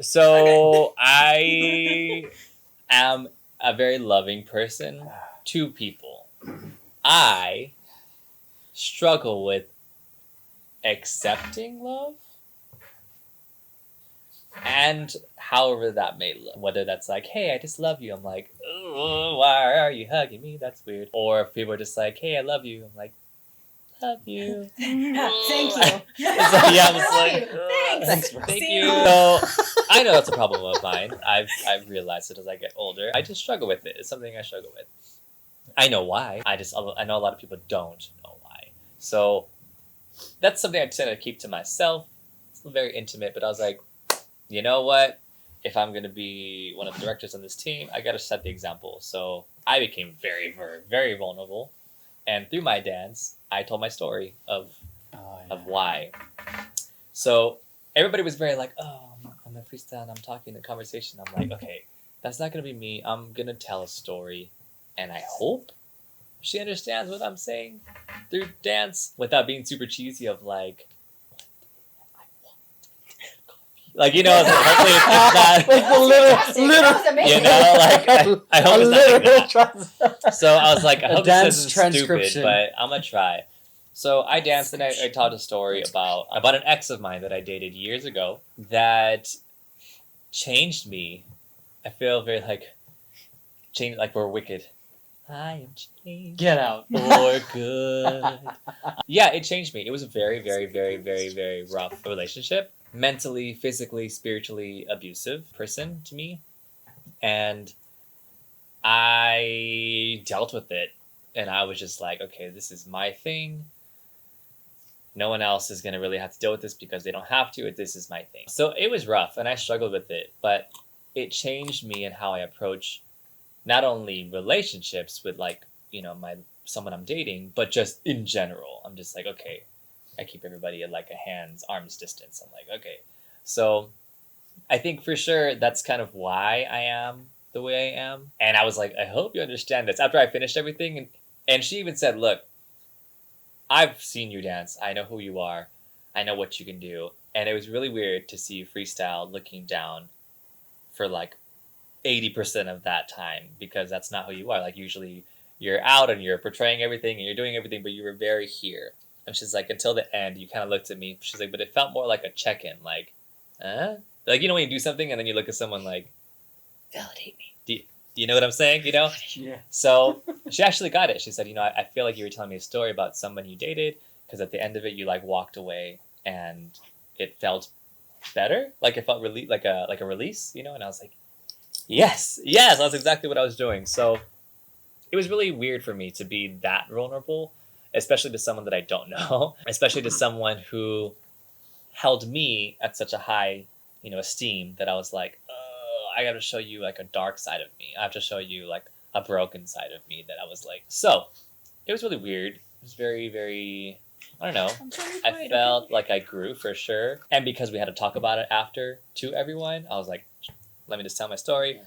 So I am a very loving person to people. I struggle with accepting love. And however that may look, whether that's like, hey, I just love you. I'm like, oh, why are you hugging me? That's weird. Or if people are just like, hey, I love you. I'm like, love you. Thank you. It's like, yeah, I'm just like, Thanks. Thank you. So I know that's a problem of mine. I've realized it as I get older. I just struggle with it. It's something I struggle with. I know why. I know a lot of people don't know why. So that's something I tend to keep to myself. It's very intimate, but I was like, you know what? If I'm going to be one of the directors on this team, I got to set the example. So I became very, very, very vulnerable. And through my dance, I told my story of why. So everybody was very like, oh, I'm a freestyle and I'm talking in a conversation. I'm like, okay, that's not going to be me. I'm going to tell a story. And I hope she understands what I'm saying through dance without being super cheesy of like, like, you know, hopefully it's not like the little, you know, like I hope it's not like that. So I was like, I hope this isn't stupid, but I'm gonna try. So I danced and I taught a story about an ex of mine that I dated years ago that changed me. I feel very changed, like we're wicked. I am changed. Get out. For good. Yeah, it changed me. It was a very, very, very, very, very rough relationship. Mentally, physically, spiritually abusive person to me. And I dealt with it. And I was just like, okay, this is my thing. No one else is going to really have to deal with this because they don't have to. This is my thing. So it was rough and I struggled with it. But it changed me in how I approach not only relationships with someone I'm dating, but just in general. I'm just like, okay, I keep everybody at like a arm's distance. I'm like, okay. So I think for sure that's kind of why I am the way I am. And I was like, I hope you understand this. After I finished everything, and she even said, look, I've seen you dance. I know who you are. I know what you can do. And it was really weird to see you freestyle looking down for like 80% of that time, because that's not who you are. Like usually you're out and you're portraying everything and you're doing everything, but you were very here. And she's like, until the end, you kind of looked at me. She's like, but it felt more like a check-in. Like, like, you know, when you do something and then you look at someone like, validate me. Do you know what I'm saying? You know? Yeah. So she actually got it. She said, you know, I feel like you were telling me a story about someone you dated, because at the end of it, you like walked away and it felt better. Like it felt like a release, you know? And I was like, yes, that's exactly what I was doing. So it was really weird for me to be that vulnerable, especially to someone that I don't know, especially to someone who held me at such a high, esteem, that I was like, oh, I got to show you like a dark side of me. I have to show you like a broken side of me that I was like. So it was really weird. It was very, very, I don't know. I felt like I grew for sure. And because we had to talk about it after to everyone, I was like, let me just tell my story.